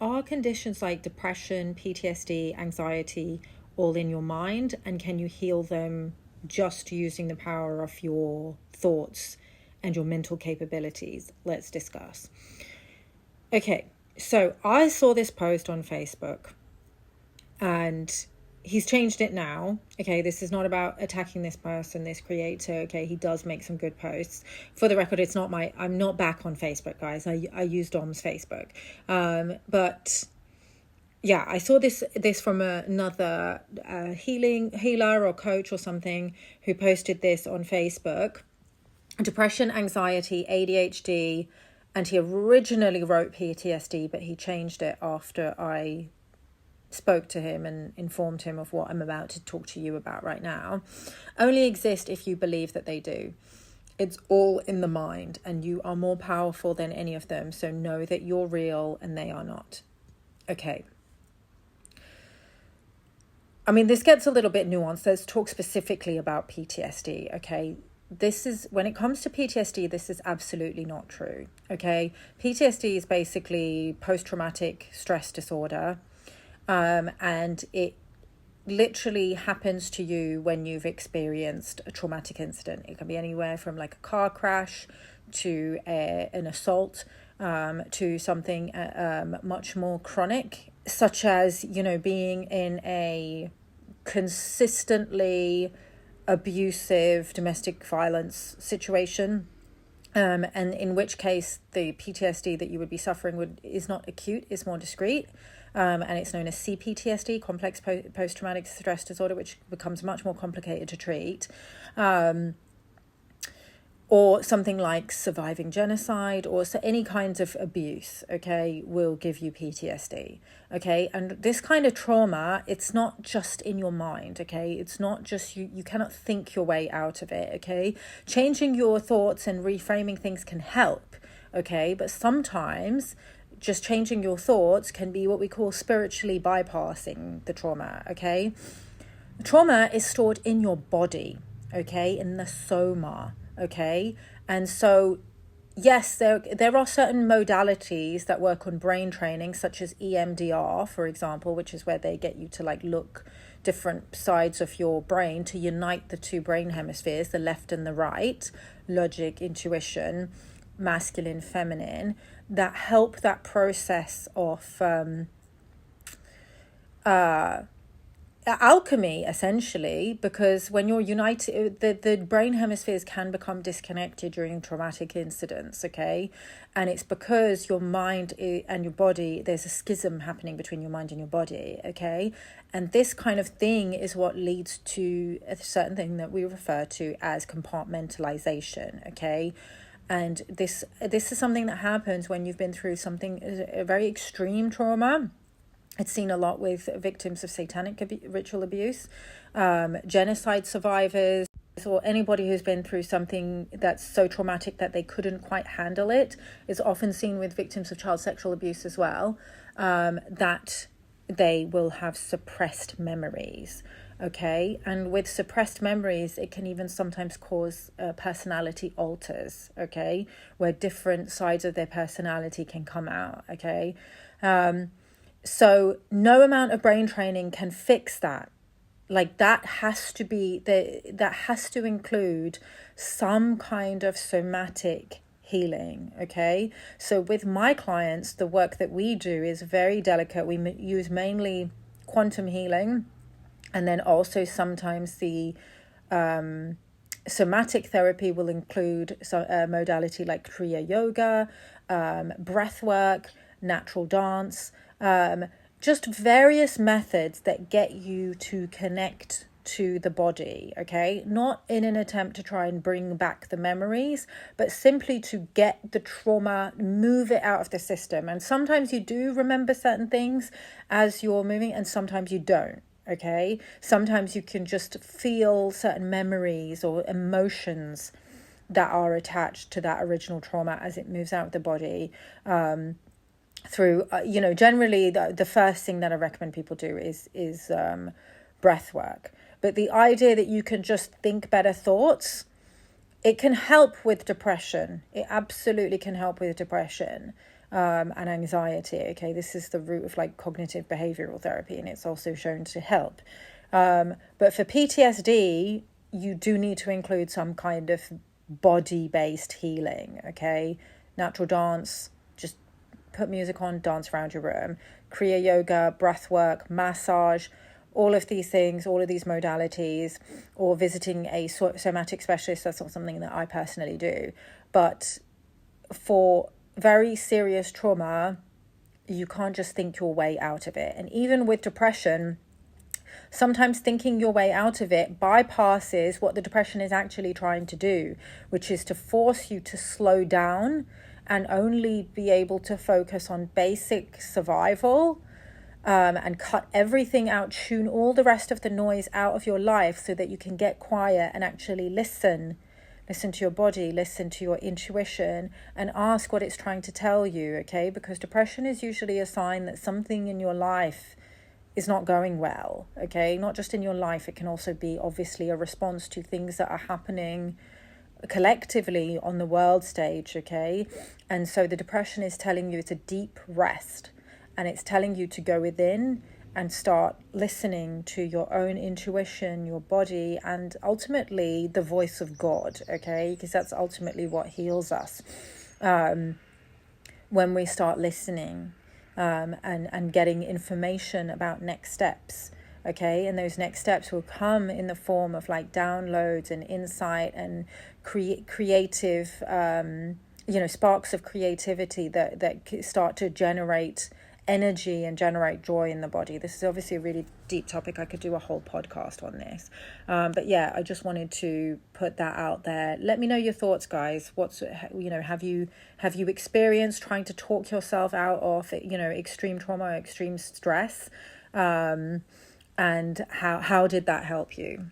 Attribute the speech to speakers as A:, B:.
A: are conditions like depression, PTSD, anxiety all in your mind? And can you heal them just using the power of your thoughts and your mental capabilities? Let's discuss. Okay, so I saw this post on Facebook and he's changed it now. Okay, this is not about attacking this person, this creator. Okay, he does make some good posts. For the record, I'm not back on Facebook, guys. I use Dom's Facebook. But yeah, I saw this from another healer or coach or something who posted this on Facebook. Depression, anxiety, ADHD, and he originally wrote PTSD, but he changed it after I spoke to him and informed him of what I'm about to talk to you about right now, only exist if you believe that they do. It's all in the mind, and you are more powerful than any of them. So know that you're real and they are not. Okay. I mean, this gets a little bit nuanced. Let's talk specifically about PTSD. Okay. When it comes to PTSD, this is absolutely not true. Okay. PTSD is basically post-traumatic stress disorder. And it literally happens to you when you've experienced a traumatic incident. It can be anywhere from like a car crash to an assault, to something much more chronic, such as, being in a consistently abusive domestic violence situation. And in which case the PTSD that you would be suffering is not acute, is more discrete. And it's known as CPTSD, complex post-traumatic stress disorder, which becomes much more complicated to treat. Or something like surviving genocide or any kinds of abuse, okay, will give you PTSD, okay? And this kind of trauma, it's not just in your mind, okay? It's not just, you cannot think your way out of it, okay? Changing your thoughts and reframing things can help, okay? But sometimes just changing your thoughts can be what we call spiritually bypassing the trauma, okay? Trauma is stored in your body, okay, in the soma, okay? And so, yes, there are certain modalities that work on brain training, such as EMDR, for example, which is where they get you to look different sides of your brain to unite the two brain hemispheres, the left and the right, logic, intuition, masculine, feminine, that help that process of alchemy, essentially, because when you're united, the brain hemispheres can become disconnected during traumatic incidents, okay? And it's because your mind and your body, there's a schism happening between your mind and your body, okay? And this kind of thing is what leads to a certain thing that we refer to as compartmentalization, okay? And this is something that happens when you've been through a very extreme trauma. It's seen a lot with victims of satanic ritual abuse, genocide survivors, or anybody who's been through something that's so traumatic that they couldn't quite handle it. It's often seen with victims of child sexual abuse as well, that they will have suppressed memories. Okay, and with suppressed memories, it can even sometimes cause personality alters, okay, where different sides of their personality can come out, okay. So no amount of brain training can fix that. That has to include some kind of somatic healing, okay. So with my clients, the work that we do is very delicate. We use mainly quantum healing. And then also sometimes the somatic therapy will include a modality like Kriya Yoga, breath work, natural dance, just various methods that get you to connect to the body, okay? Not in an attempt to try and bring back the memories, but simply to get the trauma, move it out of the system. And sometimes you do remember certain things as you're moving, and sometimes you don't. Okay, sometimes you can just feel certain memories or emotions that are attached to that original trauma as it moves out of the body, through generally the first thing that I recommend people do is breath work. But the idea that you can just think better thoughts, it can help with depression. It absolutely can help with depression. and anxiety. Okay, this is the root of like cognitive behavioral therapy, and it's also shown to help. But for PTSD, you do need to include some kind of body-based healing. Okay, natural dance, just put music on, dance around your room, Kriya yoga, breath work, massage, all of these things, all of these modalities, or visiting a somatic specialist. That's not something that I personally do. But for very serious trauma, you can't just think your way out of it. And even with depression, sometimes thinking your way out of it bypasses what the depression is actually trying to do, which is to force you to slow down and only be able to focus on basic survival, and cut everything out, tune all the rest of the noise out of your life so that you can get quiet and actually listen to your body, listen to your intuition, and ask what it's trying to tell you, okay? Because depression is usually a sign that something in your life is not going well, okay? Not just in your life, it can also be obviously a response to things that are happening collectively on the world stage, okay? And so the depression is telling you it's a deep rest, and it's telling you to go within and start listening to your own intuition, your body, and ultimately the voice of God, okay? Because that's ultimately what heals us, when we start listening, and getting information about next steps, okay? And those next steps will come in the form of like downloads and insight and creative, sparks of creativity that start to generate energy and generate joy in the body. This is obviously a really deep topic. I could do a whole podcast on this, but yeah, I just wanted to put that out there. Let me know your thoughts, guys. Have you experienced trying to talk yourself out of extreme trauma, extreme stress, and how did that help you?